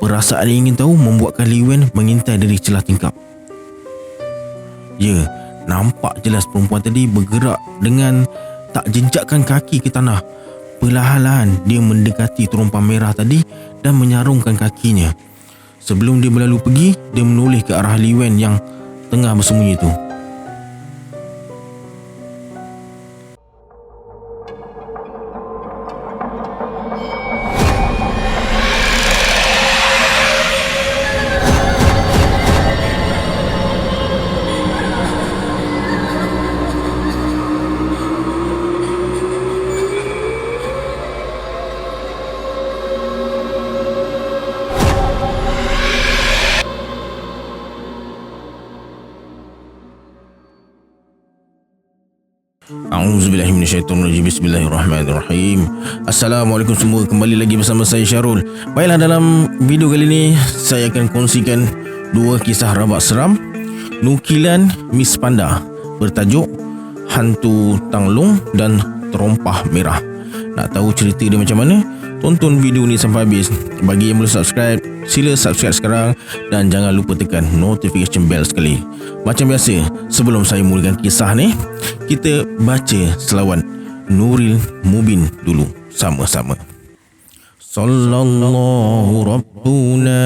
Perasaan ingin tahu membuatkan Li Wen mengintai dari celah tingkap. Ya, nampak jelas perempuan tadi bergerak dengan tak jenjakkan kaki ke tanah. Perlahan-lahan dia mendekati terumpan merah tadi dan menyarungkan kakinya. Sebelum dia berlalu pergi, dia menoleh ke arah Li Wen yang tengah bersembunyi itu. A'udzubillahiminasyaitonirrajim. Bismillahirrahmanirrahim. Assalamualaikum semua, kembali lagi bersama saya Syarul. Baiklah, dalam video kali ini saya akan kongsikan dua kisah rabak seram nukilan Miss Panda bertajuk Hantu Tanglong dan Terompah Merah. Nak tahu cerita dia macam mana? Tonton video ni sampai habis. Bagi yang belum subscribe, sila subscribe sekarang dan jangan lupa tekan notification bell sekali. Macam biasa, sebelum saya mulakan kisah ni, kita baca selawat Nuril Mubin dulu sama-sama. Sallallahu Rabbuna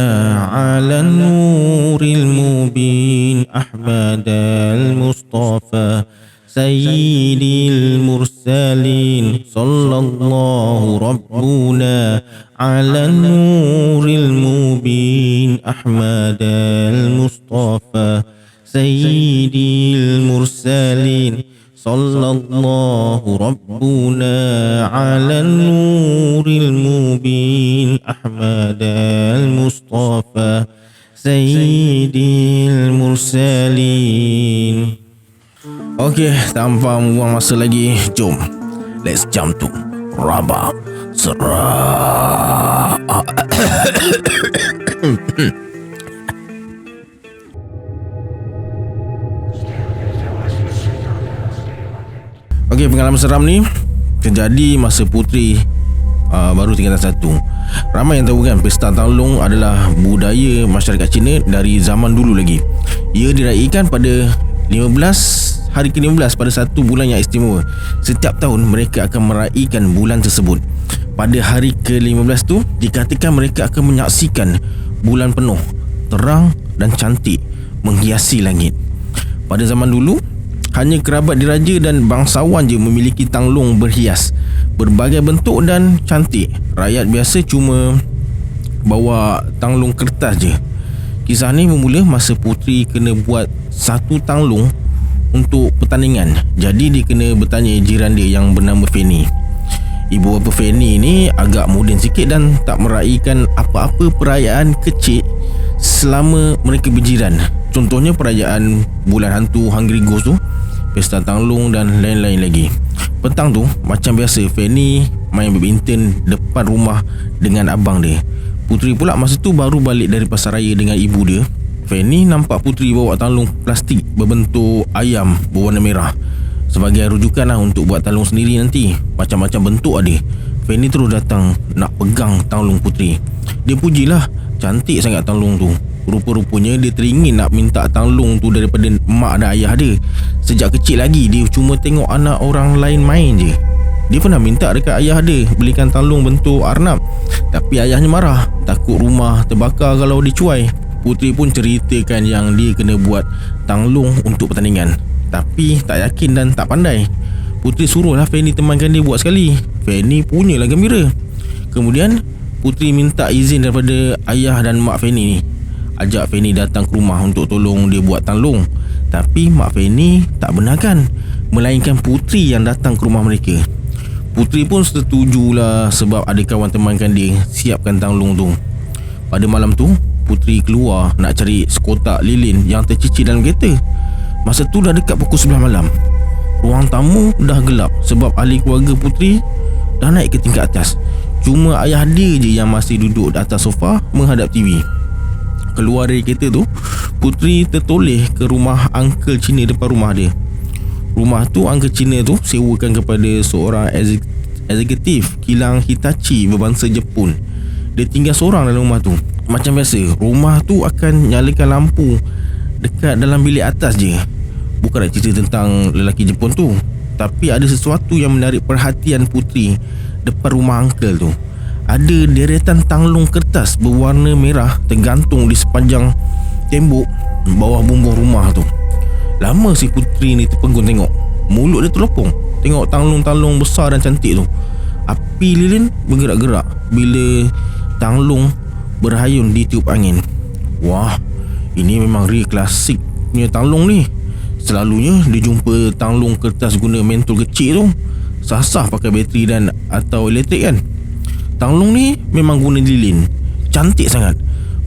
ala Nuril Mubin Ahmad al-Mustafa Sayyidil Mursalin. Sallallahu Rabbuna ala Nuril Mubin Ahmad al-Mustafa Sayyidil Mursalin. Sallallahu Rabbuna ala Nuril Mubin Ahmad al-Mustafa Sayyidil Mursalin. Okey, tanpa membuang masa lagi, jom let's jump to rabak seram. Okey, pengalaman seram ni terjadi masa puteri baru tingkatan 1. Ramai yang tahu kan, Pesta Tanglong adalah budaya masyarakat Cina dari zaman dulu lagi. Ia diraikan pada hari ke-15 pada satu bulan yang istimewa. Setiap tahun mereka akan meraihkan bulan tersebut. Pada hari ke-15 tu dikatakan mereka akan menyaksikan bulan penuh, terang dan cantik menghiasi langit. Pada zaman dulu, hanya kerabat diraja dan bangsawan je memiliki tanglong berhias berbagai bentuk dan cantik. Rakyat biasa cuma bawa tanglong kertas je. Kisah ni bermula masa puteri kena buat satu tanglong untuk pertandingan. Jadi dia kena bertanya jiran dia yang bernama Fanny. Ibu bapa Fanny ni agak moden sikit dan tak meraihkan apa-apa perayaan kecil selama mereka berjiran. Contohnya perayaan bulan hantu Hungry Ghost tu, Pesta Tanglong dan lain-lain lagi. Petang tu, macam biasa, Fanny main badminton depan rumah dengan abang dia. Puteri pula masa tu baru balik dari pasaraya dengan ibu dia. Fanny nampak puteri bawa tanglong plastik berbentuk ayam berwarna merah sebagai rujukan untuk buat tanglong sendiri nanti. Macam-macam bentuk ada. Fanny terus datang nak pegang tanglong puteri. Dia pujilah, cantik sangat tanglong tu. Rupa-rupanya dia teringin nak minta tanglong tu daripada mak dan ayah dia. Sejak kecil lagi dia cuma tengok anak orang lain main je. Dia pernah minta dekat ayah dia belikan tanglong bentuk arnab, tapi ayahnya marah, takut rumah terbakar kalau dicuai. Puteri pun ceritakan yang dia kena buat tanglong untuk pertandingan, tapi tak yakin dan tak pandai. Puteri suruhlah Fanny temankan dia buat sekali. Fanny punyalah gembira. Kemudian puteri minta izin daripada ayah dan mak Fanny ni, ajak Fanny datang ke rumah untuk tolong dia buat tanglong. Tapi mak Fanny tak benarkan, melainkan puteri yang datang ke rumah mereka. Puteri pun setujulah sebab ada kawan temankan dia siapkan tanglong tu. Pada malam tu, puteri keluar nak cari sekotak lilin yang tercicir dalam kereta. Masa tu dah dekat pukul 11 malam. Ruang tamu dah gelap sebab ahli keluarga puteri dah naik ke tingkat atas. Cuma ayah dia je yang masih duduk di atas sofa menghadap TV. Keluar dari kereta tu, puteri tertoleh ke rumah uncle Cina depan rumah dia. Rumah tu uncle Cina tu sewakan kepada seorang eksekutif kilang Hitachi berbangsa Jepun. Dia tinggal seorang dalam rumah tu. macam biasa, rumah tu akan nyalakan lampu dekat dalam bilik atas je. Bukan nak cerita tentang lelaki Jepun tu, tapi ada sesuatu yang menarik perhatian Putri depan rumah uncle tu. Ada deretan tanglung kertas berwarna merah tergantung di sepanjang tembok bawah bumbung rumah tu. Lama si Putri ni terpegun tengok. Mulut dia terlopong tengok tanglung-tanglung besar dan cantik tu. Api lilin bergerak-gerak bila tanglung berhayun ditiup angin. Wah, ini memang real klasik punya tanglung ni. Selalunya dia jumpa tanglung kertas guna mentol kecil tu, sah-sah pakai bateri dan atau elektrik kan. Tanglung ni memang guna lilin. Cantik sangat.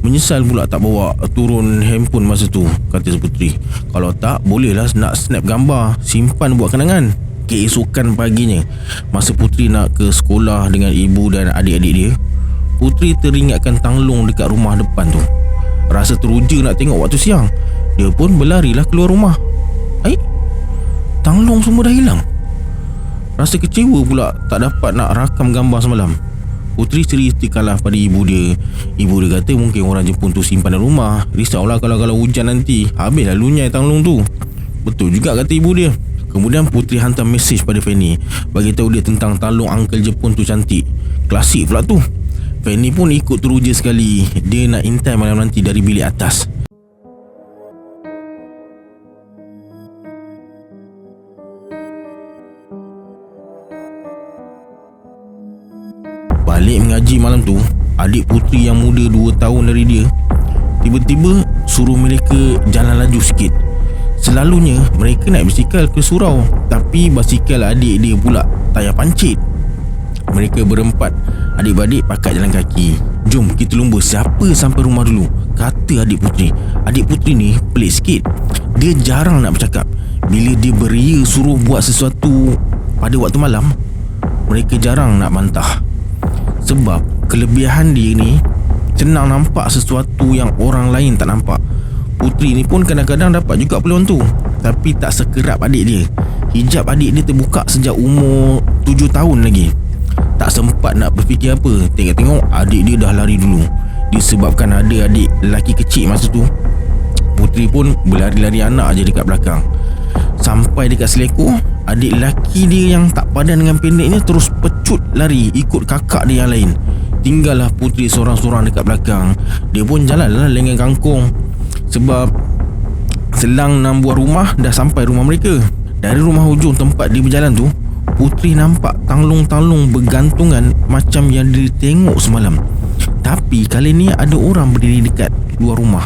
Menyesal pula tak bawa turun handphone masa tu, kata Putri. Kalau tak, bolehlah nak snap gambar, simpan buat kenangan. Keesokan paginya, masa Putri nak ke sekolah dengan ibu dan adik-adik dia, Putri teringatkan tanglung dekat rumah depan tu. Rasa teruja nak tengok waktu siang. Dia pun berlarilah keluar rumah. Tanglung semua dah hilang. Rasa kecewa pula tak dapat nak rakam gambar semalam. Putri ceritakanlah pada ibu dia. Ibu dia kata mungkin orang Jepun tu simpan dalam rumah. Risaulah kalau hujan nanti, habislah lunyai tanglung tu. Betul juga kata ibu dia. Kemudian Putri hantar mesej pada Fanny, bagi tahu dia tentang tanglung uncle Jepun tu cantik. Klasik pula tu. Fanny pun ikut teruja sekali. Dia nak intai malam nanti dari bilik atas. Balik mengaji malam tu, adik Putri yang muda 2 tahun dari dia tiba-tiba suruh mereka jalan laju sikit. Selalunya mereka naik basikal ke surau, tapi basikal adik dia pula tayar pancit. Mereka berempat adik-beradik pakat jalan kaki. Jom kita lumba siapa sampai rumah dulu, kata adik Putri. Adik Putri ni pelik sikit. Dia jarang nak bercakap. Bila dia beria suruh buat sesuatu pada waktu malam, mereka jarang nak bantah. Sebab kelebihan dia ni senang nampak sesuatu yang orang lain tak nampak. Putri ni pun kadang-kadang dapat juga peluang tu, tapi tak sekerap adik dia. Hijab adik dia terbuka sejak umur 7 tahun lagi. Tak sempat nak berfikir apa. Tengok-tengok adik dia dah lari dulu. Disebabkan ada adik lelaki kecil masa tu, Putri pun berlari-lari anak je dekat belakang. Sampai dekat Seleko, adik lelaki dia yang tak padan dengan pendeknya terus pecut lari ikut kakak dia yang lain. Tinggallah Putri seorang-seorang dekat belakang. Dia pun jalanlah lengan kangkung, sebab selang 6 buah rumah dah sampai rumah mereka. Dari rumah hujung tempat dia berjalan tu, Putri nampak tanglung-tanglung bergantungan macam yang dia tengok semalam. Tapi kali ni ada orang berdiri dekat luar rumah.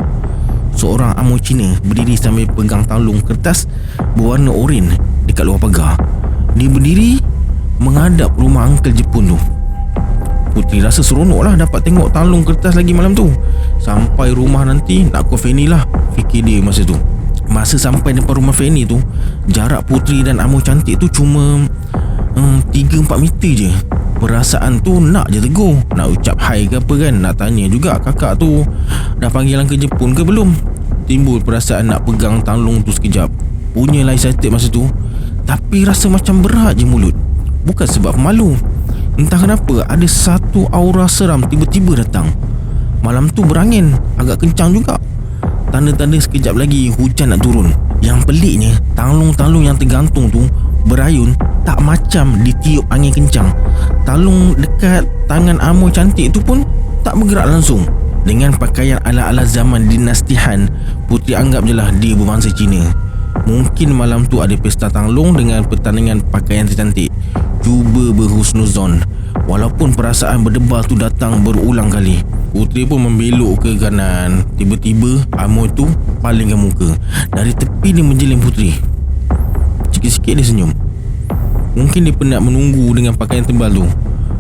Seorang amo Cina berdiri sambil pegang tanglung kertas berwarna oranye dekat luar pagar. Dia berdiri menghadap rumah uncle Jepun tu. Putri rasa seronok lah dapat tengok tanglung kertas lagi malam tu. Sampai rumah nanti nak call Fanny lah, fikir dia masa tu. Masa sampai depan rumah Fanny tu, jarak Putri dan amo cantik tu cuma 3-4 meter je. Perasaan tu nak je tegur, nak ucap hai ke apa kan, nak tanya juga kakak tu dah panggil uncle Jepun ke belum. Timbul perasaan nak pegang tanglung tu sekejap. Punyalah excited masa tu, tapi rasa macam berat je mulut. Bukan sebab malu, entah kenapa ada satu aura seram tiba-tiba datang. Malam tu berangin agak kencang juga. Tanda-tanda sekejap lagi hujan nak turun. Yang peliknya, tanglung-tanglung yang tergantung tu berayun tak macam ditiup angin kencang. Tanglung dekat tangan amo cantik tu pun tak bergerak langsung. Dengan pakaian ala-ala zaman dinasti Han, Putri anggap je lah dia berbangsa Cina. Mungkin malam tu ada pesta tanglung dengan pertandingan pakaian tercantik. Cuba berhusnuzon. Walaupun perasaan berdebar tu datang berulang kali. Putri pun membelok ke kanan. Tiba-tiba amo tu palingkan muka. Dari tepi dia menjeling Putri. Sikit-sikit dia senyum. Mungkin dia penat menunggu dengan pakaian tebal tu.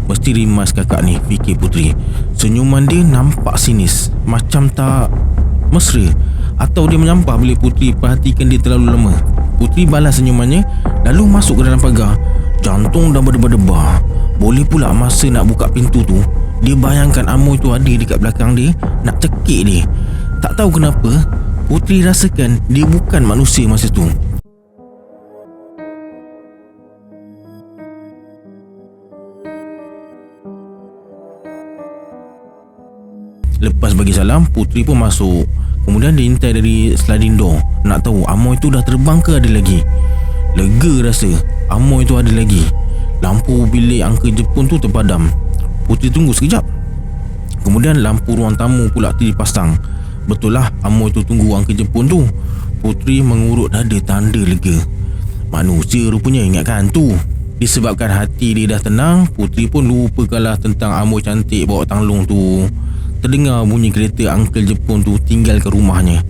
Mesti rimas kakak ni, fikir Putri. Senyuman dia nampak sinis, macam tak mesra. Atau dia menyampah bila Putri perhatikan dia terlalu lama. Putri balas senyumannya, lalu masuk ke dalam pagar. Jantung dah berdebar-debar. Boleh pula masa nak buka pintu tu, dia bayangkan amo tu ada dekat belakang dia, nak cekik dia. Tak tahu kenapa, Putri rasakan dia bukan manusia masa tu. Lepas bagi salam, Puteri pun masuk. Kemudian dia intai dari sliding door, nak tahu Amoy tu dah terbang ke ada lagi. Lega rasa Amoy tu ada lagi. Lampu bilik Uncle Jepun tu terpadam. Puteri tunggu sekejap. Kemudian lampu ruang tamu pula dipasang. Betul lah, Amoy tu tunggu Uncle Jepun tu. Puteri mengurut dada tanda lega. Manusia rupanya ingatkan tu. Disebabkan hati dia dah tenang, Puteri pun lupakanlah tentang Amoy cantik bawa tanglung tu. Terdengar bunyi kereta Uncle Jepun tu tinggal ke rumahnya.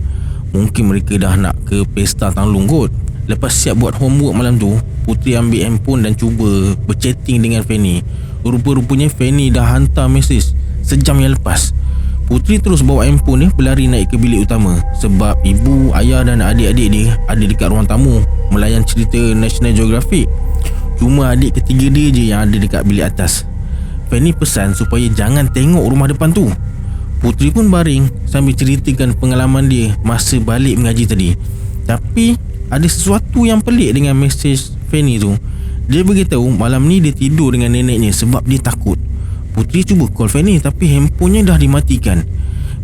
Mungkin mereka dah nak ke pesta tanglung kot. Lepas siap buat homework malam tu, Puteri ambil handphone dan cuba berchatting dengan Fanny. Rupa-rupanya Fanny dah hantar mesej sejam yang lepas. Puteri terus bawa handphone dia berlari naik ke bilik utama. Sebab ibu, ayah dan adik-adik dia ada dekat ruang tamu melayan cerita National Geographic. Cuma adik ketiga dia je yang ada dekat bilik atas. Fanny pesan supaya jangan tengok rumah depan tu. Puteri pun baring sambil ceritakan pengalaman dia masa balik mengaji tadi. Tapi ada sesuatu yang pelik dengan mesej Fanny tu. Dia beritahu malam ni dia tidur dengan neneknya sebab dia takut. Puteri cuba call Fanny tapi handphonenya dah dimatikan.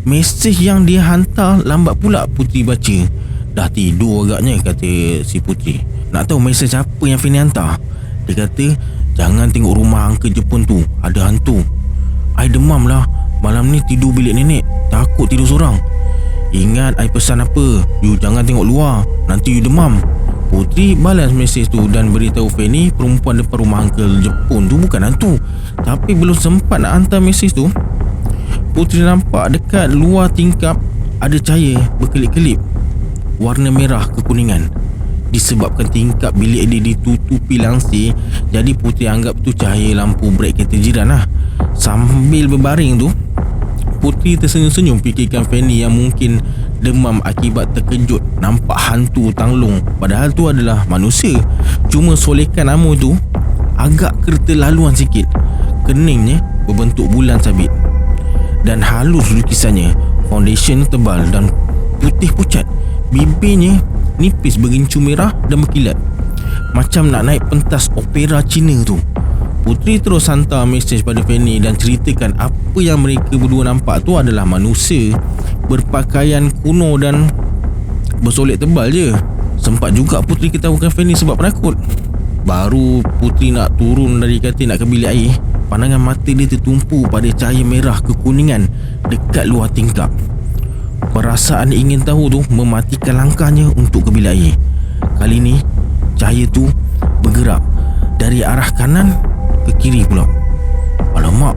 Mesej yang dia hantar lambat pula Puteri baca. Dah tidur agaknya, kata si Puteri. Nak tahu mesej apa yang Fanny hantar? Dia kata, jangan tengok rumah Uncle Jepun tu, ada hantu. I demam lah, malam ni tidur bilik nenek, takut tidur seorang. Ingat I pesan apa, you jangan tengok luar, nanti you demam. Puteri balas mesej tu dan beritahu Fanny perempuan depan rumah Uncle Jepun tu bukan hantu. Tapi belum sempat nak hantar mesej tu, Puteri nampak dekat luar tingkap ada cahaya berkelip-kelip warna merah kekuningan. Disebabkan tingkap bilik dia ditutupi langsir, jadi Puteri anggap tu cahaya lampu brek kereta jiran lah. Sambil berbaring tu, Puteri tersenyum-senyum fikirkan Fanny yang mungkin demam akibat terkejut nampak hantu tanglung, padahal tu adalah manusia. Cuma solekan Amoy tu agak keterlaluan sikit. Keningnya berbentuk bulan sabit dan halus lukisannya. Foundation tebal dan putih pucat. Bibirnya nipis berincu merah dan berkilat, macam nak naik pentas opera Cina tu. Puteri terus hantar mesej pada Fanny dan ceritakan apa yang mereka berdua nampak tu adalah manusia berpakaian kuno dan bersolek tebal je. Sempat juga Puteri ketahukan Fanny sebab penakut. Baru Puteri nak turun dari katil nak ke bilik air, pandangan mata dia tertumpu pada cahaya merah kekuningan dekat luar tingkap. Perasaan ingin tahu tu mematikan langkahnya untuk ke bilik air. Kali ni cahaya tu bergerak dari arah kanan ke kiri pula. Alamak,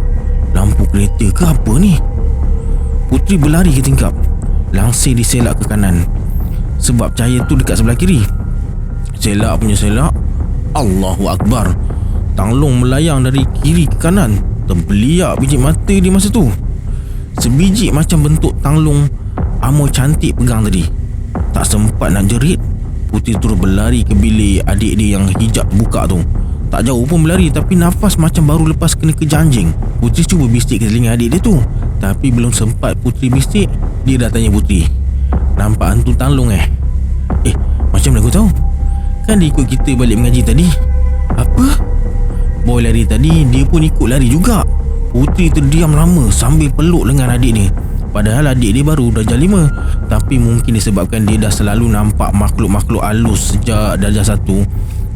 lampu kereta ke apa ni? Puteri berlari ke tingkap, langsir diselak ke kanan sebab cahaya tu dekat sebelah kiri. Selak punya selak, Allahu Akbar. Tanglung melayang dari kiri ke kanan. Terbeliak biji mata di masa tu. Sebiji macam bentuk tanglung Amoy cantik pegang tadi. Tak sempat nak jerit, Puteri terus berlari ke bilik adik dia yang hijab terbuka tu. Tak jauh pun berlari tapi nafas macam baru lepas kena kejar anjing. Puteri cuba bisik ke telinga adik dia tu, tapi belum sempat Puteri bisik, dia dah tanya Puteri, nampak hantu tanglung macam mana kau tahu? Kan dia ikut kita balik mengaji tadi. Apa? Boy lari tadi, dia pun ikut lari juga. Puteri terdiam lama sambil peluk lengan adik dia. Padahal adik dia baru darjah 5, tapi mungkin disebabkan dia dah selalu nampak makhluk-makhluk halus sejak darjah 1.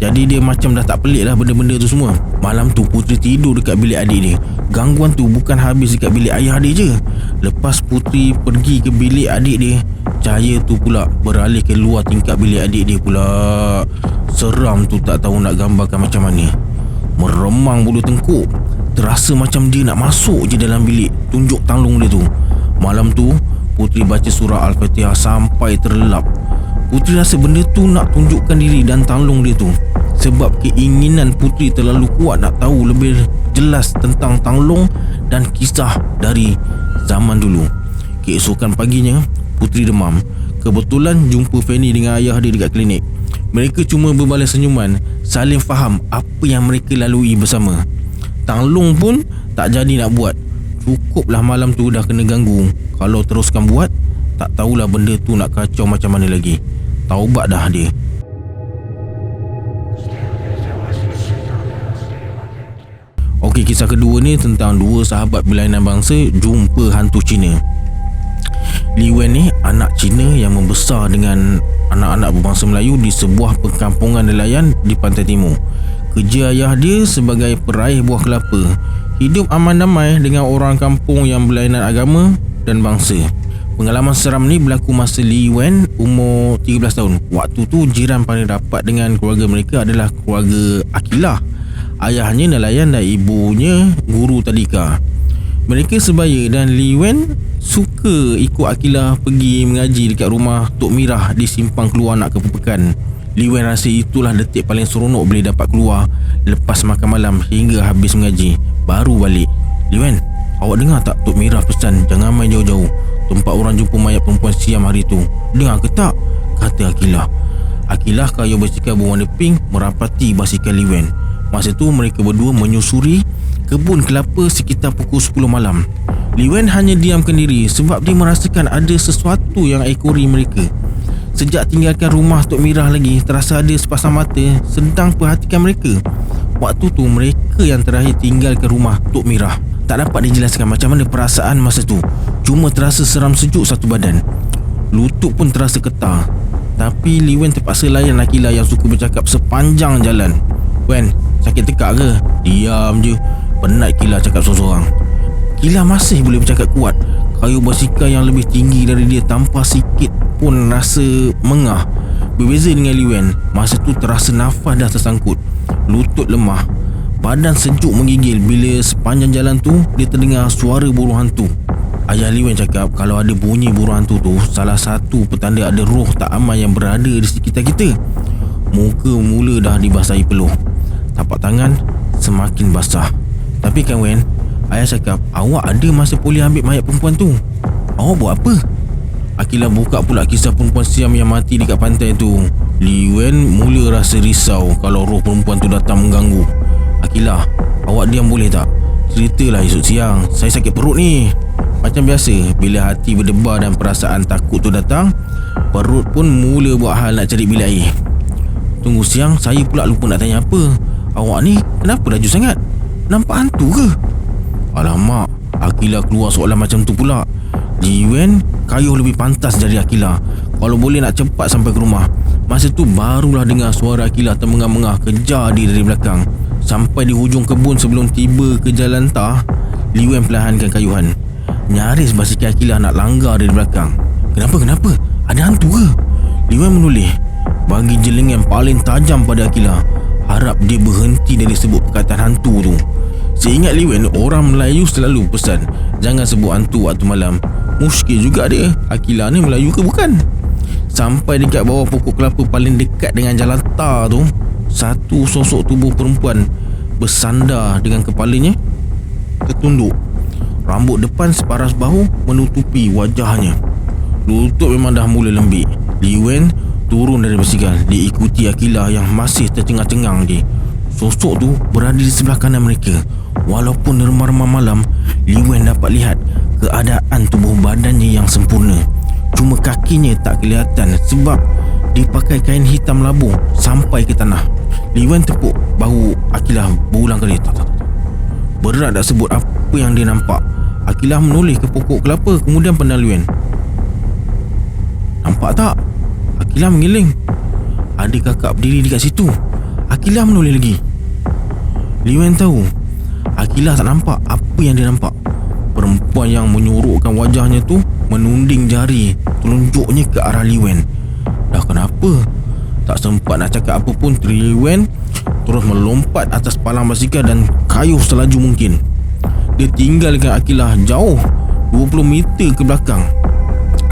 Jadi dia macam dah tak pelik lah benda-benda tu semua. Malam tu Puteri tidur dekat bilik adik dia. Gangguan tu bukan habis dekat bilik ayah dia je. Lepas Puteri pergi ke bilik adik dia, cahaya tu pula beralih ke luar tingkap bilik adik dia pula. Seram tu tak tahu nak gambarkan macam mana. Meremang bulu tengkuk. Terasa macam dia nak masuk je dalam bilik tunjuk tanglung dia tu. Malam tu Puteri baca surah Al-Fatihah sampai terlelap. Puteri rasa benda tu nak tunjukkan diri dan tanglung dia tu. Sebab keinginan Puteri terlalu kuat nak tahu lebih jelas tentang tanglung dan kisah dari zaman dulu. Keesokan paginya Puteri demam. Kebetulan jumpa Fanny dengan ayah dia dekat klinik. Mereka cuma berbalas senyuman, saling faham apa yang mereka lalui bersama. Tanglung pun tak jadi nak buat. Cukuplah malam tu dah kena ganggu. Kalau teruskan buat, tak tahulah benda tu nak kacau macam mana lagi. Taubat dah dia. Okey, kisah kedua ni tentang dua sahabat berlainan bangsa jumpa hantu Cina. Li Wen ni anak Cina yang membesar dengan anak-anak berbangsa Melayu di sebuah perkampungan nelayan di pantai timur. Kerja ayah dia sebagai peraih buah kelapa. Hidup aman damai dengan orang kampung yang berlainan agama dan bangsa. Pengalaman seram ni berlaku masa Li Wen umur 13 tahun. Waktu tu jiran paling rapat dengan keluarga mereka adalah keluarga Akilah. Ayahnya nelayan dan ibunya guru tadika. Mereka sebaya dan Li Wen suka ikut Akilah pergi mengaji dekat rumah Tok Mirah di simpang keluar nak ke pekan. Li Wen rasa itulah detik paling seronok boleh dapat keluar lepas makan malam hingga habis mengaji, baru balik. Li Wen, awak dengar tak Tok Mirah pesan jangan main jauh-jauh tempat orang jumpa mayat perempuan siam hari tu? Dengar ke tak? Kata Akilah. Akilah kayu basikal berwarna pink merapati basikal Li Wen. Masa tu mereka berdua menyusuri kebun kelapa sekitar pukul 10 malam. Li Wen hanya diamkan diri sebab dia merasakan ada sesuatu yang ekori mereka. Sejak tinggalkan rumah Tok Mirah lagi, terasa ada sepasang mata sedang perhatikan mereka. Waktu tu mereka yang terakhir tinggalkan rumah Tok Mirah. Tak dapat dijelaskan macam mana perasaan masa tu. Cuma terasa seram sejuk satu badan. Lutut pun terasa getar. Tapi Li Wen terpaksa layan Akilah yang suka bercakap sepanjang jalan. Wen, sakit tekak ke? Diam je. Penat Akilah cakap seorang-seorang. Akilah masih boleh bercakap kuat. Kayu basikal yang lebih tinggi dari dia tanpa sikit pun rasa mengah. Berbeza dengan Li Wen, masa tu terasa nafas dah tersangkut. Lutut lemah. Badan sejuk menggigil bila sepanjang jalan tu dia terdengar suara burung hantu. Ayah Li Wen cakap kalau ada bunyi burung hantu tu salah satu petanda ada roh tak aman yang berada di sekitar kita. Muka mula dah dibasahi peluh. Tapak tangan semakin basah. Tapi kan Wen, ayah cakap awak ada masa boleh ambil mayat perempuan tu. Awak buat apa? Akilah buka pula kisah perempuan siam yang mati dekat pantai tu. Li Wen mula rasa risau kalau roh perempuan tu datang mengganggu. Akilah, awak diam boleh tak? Ceritalah esok siang, saya sakit perut ni. Macam biasa, bila hati berdebar dan perasaan takut tu datang, perut pun mula buat hal nak cari bilik air. Tunggu siang, saya pula lupa nak tanya apa. Awak ni kenapa laju sangat? Nampak hantu ke? Alamak, Akilah keluar soalan macam tu pula. Li Wen kayuh lebih pantas dari Akilah. Kalau boleh nak cepat sampai ke rumah. Masa tu barulah dengar suara Akilah termengah-mengah kejar dia dari belakang. Sampai di hujung kebun sebelum tiba ke jalan tah, Li Wen perlahankan kayuhan. Nyaris basikal Akilah nak langgar dari belakang. Kenapa? Ada hantu ke? Li Wen menoleh bagi jelingan paling tajam pada Akilah, harap dia berhenti dari sebut perkataan hantu tu. Seingat Li Wen, orang Melayu selalu pesan jangan sebut hantu waktu malam. Muskil juga dia, Akilah ni Melayu ke bukan? Sampai dekat bawah pokok kelapa paling dekat dengan jalan tar tu, satu sosok tubuh perempuan bersandar dengan kepalanya tertunduk. Rambut depan separas bahu menutupi wajahnya. Lutut memang dah mula lembik. Li Wen turun dari basikal, diikuti Akilah yang masih tercengang-cengang dia. Sosok tu berada di sebelah kanan mereka. Walaupun remah-remah malam, Li Wen dapat lihat keadaan tubuh badannya yang sempurna. Cuma kakinya tak kelihatan sebab dia pakai kain hitam labuh sampai ke tanah. Li Wen tepuk bahu Akilah berulang kali. Tak. Berat nak sebut apa yang dia nampak. Akilah menoleh ke pokok kelapa kemudian pandang Li Wen. Nampak tak? Akilah mengiling. Ada kakak berdiri dekat situ. Akilah menoleh lagi. Li Wen tahu Akilah tak nampak apa yang dia nampak. Perempuan yang menyorokkan wajahnya tu menunding jari telunjuknya ke arah Li Wen. Dah kenapa? Tak sempat nak cakap apa pun, Li Wen terus melompat atas palang basikal dan kayuh selaju mungkin. Dia tinggalkan Akilah jauh 20 meter ke belakang.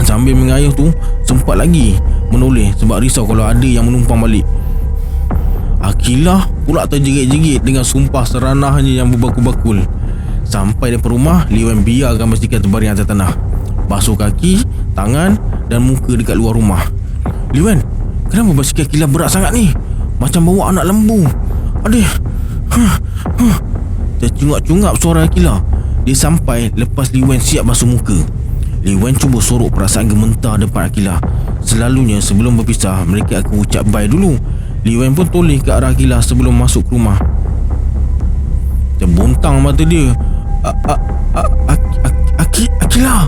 Sambil mengayuh tu sempat lagi menoleh sebab risau kalau ada yang menumpang balik. Akilah pula terjerit-jerit dengan sumpah seranahnya yang berbakul-bakul. Sampai depan rumah, Li Wen biarkan basikal terbaring atas tanah, basuh kaki, tangan dan muka dekat luar rumah. Li Wen, kenapa basikal Akilah berat sangat ni? Macam bawa anak lembu. Aduh. Tercungap-cungap suara Akilah. Dia sampai lepas Li Wen siap basuh muka. Li Wen cuba sorok perasaan gementar depan Akilah. Selalunya sebelum berpisah, mereka akan ucap bye dulu. Li Wen pun toleh ke arah Akilah sebelum masuk ke rumah. Terbuntang mata dia. Akilah,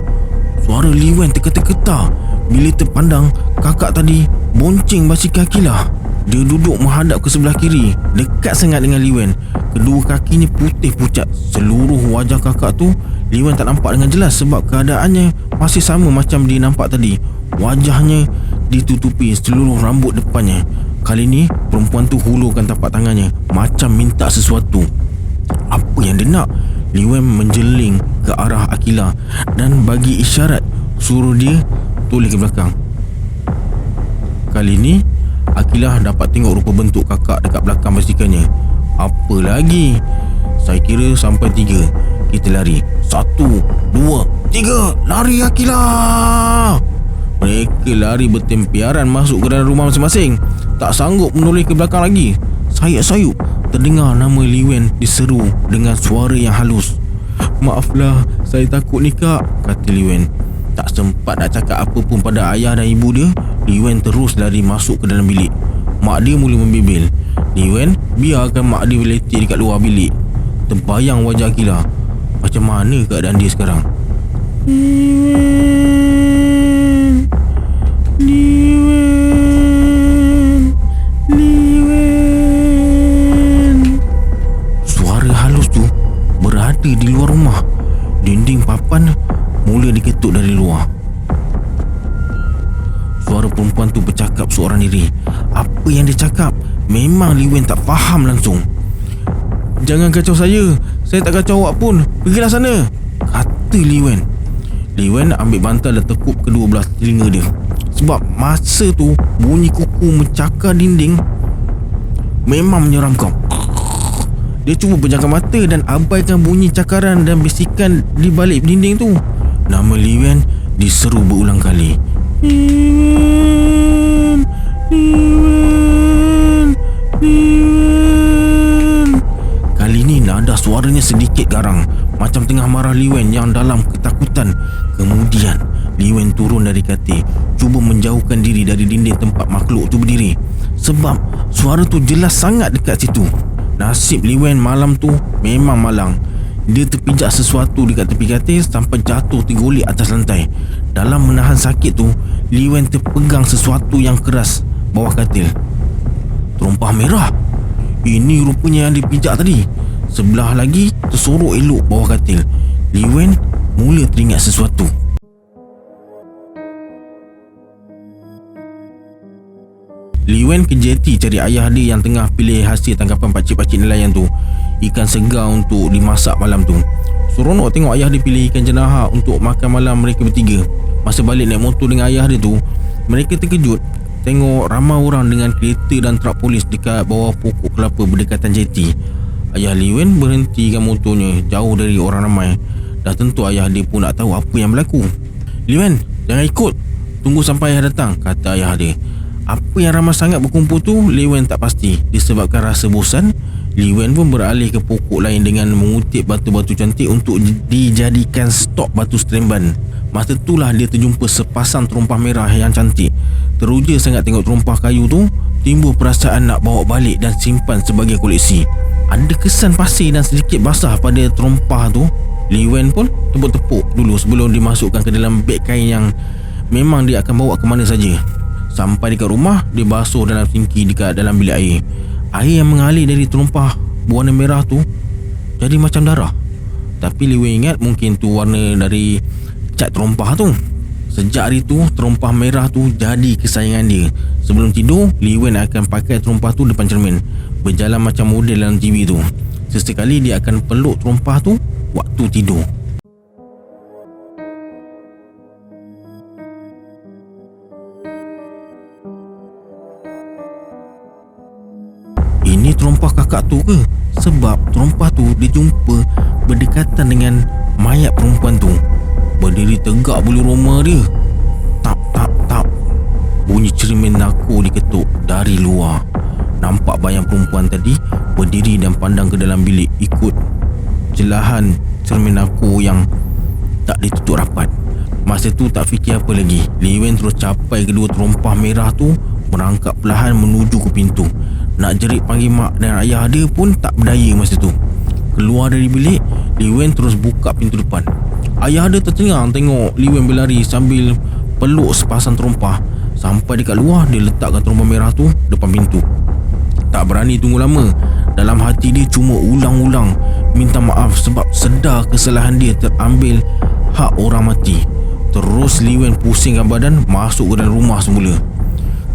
Suara Li Wen tergetar-getar bila terpandang kakak tadi bonceng basikal Akilah. Dia duduk menghadap ke sebelah kiri, dekat sangat dengan Li Wen. Kedua kakinya putih pucat. Seluruh wajah kakak tu Li Wen tak nampak dengan jelas sebab keadaannya masih sama macam dia nampak tadi. Wajahnya ditutupi seluruh rambut depannya. Kali ni perempuan tu hulurkan tapak tangannya macam minta sesuatu. Apa yang dia nak? Li Wen menjeling ke arah Akilah dan bagi isyarat suruh dia toleh ke belakang. Kali ni Akilah dapat tengok rupa bentuk kakak dekat belakang basikalnya. Apa lagi? Saya kira sampai 3. Kita lari. 1, 2, 3. Lari Akilah! Mereka lari bertempiaran masuk ke dalam rumah masing-masing. Tak sanggup menoleh ke belakang lagi. Sayup-sayup terdengar nama Li Wen diseru dengan suara yang halus. "Maaflah, saya takut ni kak," kata Li Wen. Tak sempat nak cakap apa pun pada ayah dan ibu dia, Li Wen terus lari masuk ke dalam bilik. Mak dia mula membebel. Li Wen biarkan mak dia letik dekat luar bilik. Terbayang wajah Akilah. Macam mana keadaan dia sekarang? Li Wen. Suara halus tu berada di luar rumah. Dinding papan mula diketuk dari luar. Suara perempuan tu bercakap seorang diri. Apa yang dia cakap memang Li Wen tak faham langsung. "Jangan kacau saya tak kacau awak pun. Pergilah sana," kata Li Wen. Li Wen ambil bantal dan tekuk kedua belah telinga dia. Sebab masa tu bunyi kuku mencakar dinding memang menyeramkan. Dia cuba pejamkan mata dan abaikan bunyi cakaran dan bisikan di balik dinding tu. Nama Li Wen diseru berulang kali. Li Wen, Li Wen, Li Wen. Kali ni nada suaranya sedikit garang, macam tengah marah Li Wen yang dalam ketakutan. Kemudian Li Wen turun dari katil, cuba menjauhkan diri dari dinding tempat makhluk tu berdiri. Sebab suara tu jelas sangat dekat situ. Nasib Li Wen malam tu memang malang. Dia terpijak sesuatu dekat tepi katil sampai jatuh tergolek atas lantai. Dalam menahan sakit tu, Li Wen terpegang sesuatu yang keras bawah katil. Terompah merah. Ini rupanya yang dipijak tadi. Sebelah lagi tersorok elok bawah katil. Li Wen mula teringat sesuatu. Li Wen ke jeti cari ayah dia yang tengah pilih hasil tangkapan pakcik-pakcik nelayan tu, ikan segar untuk dimasak malam tu. Seronok tengok ayah dia pilih ikan jenaha untuk makan malam mereka bertiga. Masa balik naik motor dengan ayah dia tu, mereka terkejut tengok ramai orang dengan kereta dan truk polis dekat bawah pokok kelapa berdekatan jeti. Ayah Li Wen berhentikan motornya jauh dari orang ramai. Dah tentu ayah dia pun nak tahu apa yang berlaku. "Li Wen, jangan ikut. Tunggu sampai ayah datang," kata ayah dia. Apa yang ramai sangat berkumpul tu Li Wen tak pasti. Disebabkan rasa bosan, Li Wen pun beralih ke pokok lain dengan mengutip batu-batu cantik untuk dijadikan stok batu seremban. Masa itulah dia terjumpa sepasang terompah merah yang cantik. Teruja sangat tengok terompah kayu tu. Timbul perasaan nak bawa balik dan simpan sebagai koleksi. Ada kesan pasir dan sedikit basah pada terompah tu. Li Wen pun tepuk-tepuk dulu sebelum dimasukkan ke dalam beg kain yang memang dia akan bawa ke mana saja. Sampai dekat rumah, dia basuh dalam sinki dekat dalam bilik air. Air yang mengalir dari terompah berwarna merah tu jadi macam darah. Tapi Li Wen ingat mungkin tu warna dari cat terompah tu. Sejak hari tu, terompah merah tu jadi kesayangan dia. Sebelum tidur, Li Wen akan pakai terompah tu depan cermin, berjalan macam model dalam TV tu. Sesekali dia akan peluk terompah tu waktu tidur. Ini terompah kakak tu ke? Sebab terompah tu dijumpa berdekatan dengan mayat perempuan tu. Berdiri tegak bulu roma dia. Tap tap tap. Bunyi cermin naku diketuk dari luar. Nampak bayang perempuan tadi berdiri dan pandang ke dalam bilik ikut jelahan cermin naku yang tak ditutup rapat. Masa tu tak fikir apa lagi. Li Wen terus capai kedua terompah merah tu, merangkak perlahan menuju ke pintu. Nak jerit panggil mak dan ayah dia pun tak berdaya masa tu. Keluar dari bilik, Li Wen terus buka pintu depan. Ayah dia tercengang tengok Liwen berlari sambil peluk sepasang terompah. Sampai dekat luar, dia letakkan terompah merah tu depan pintu. Tak berani tunggu lama. Dalam hati dia cuma ulang-ulang minta maaf sebab sedar kesalahan dia terambil hak orang mati. Terus Liwen pusingkan badan masuk ke dalam rumah semula.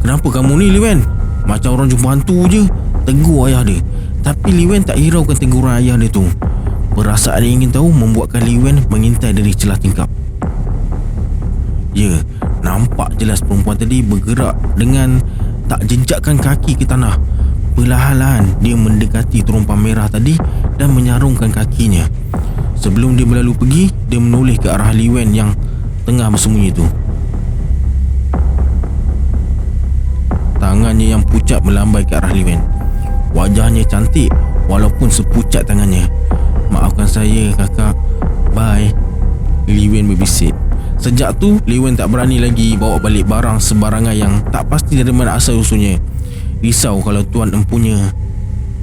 "Kenapa kamu ni, Liwen? Macam orang jumpa hantu je," tegur ayah dia. Tapi Liwen tak hiraukan teguran ayah dia tu. Perasaan dia ingin tahu membuatkan Liwen mengintai dari celah tingkap. Ya, nampak jelas perempuan tadi bergerak dengan tak jejakkan kaki ke tanah. Perlahan-lahan dia mendekati terompah merah tadi dan menyarungkan kakinya. Sebelum dia berlalu pergi, dia menoleh ke arah Liwen yang tengah bersembunyi itu. Tangannya yang pucat melambai ke arah Liwen. Wajahnya cantik walaupun sepucat tangannya. "Maafkan saya, kakak. Bye," Liwen berbisik. Sejak tu, Liwen tak berani lagi bawa balik barang sembarangan yang tak pasti dari mana asal usulnya. Risau kalau tuan empunya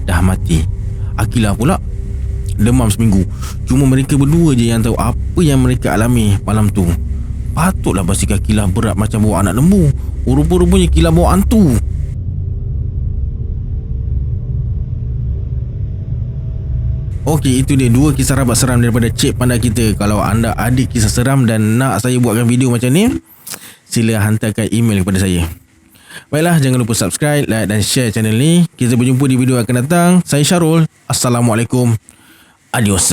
dah mati. Akilah pula demam seminggu. Cuma mereka berdua je yang tahu apa yang mereka alami malam tu. Patutlah basikal Akilah berat macam bawa anak lembu. Rupa-rupanya Akilah bawa hantu. Okey, itu dia 2 kisah rabat seram daripada Cik Panda kita. Kalau anda ada kisah seram dan nak saya buatkan video macam ni, sila hantarkan email kepada saya. Baiklah, jangan lupa subscribe, like dan share channel ni. Kita berjumpa di video akan datang. Saya Syarul. Assalamualaikum. Adios.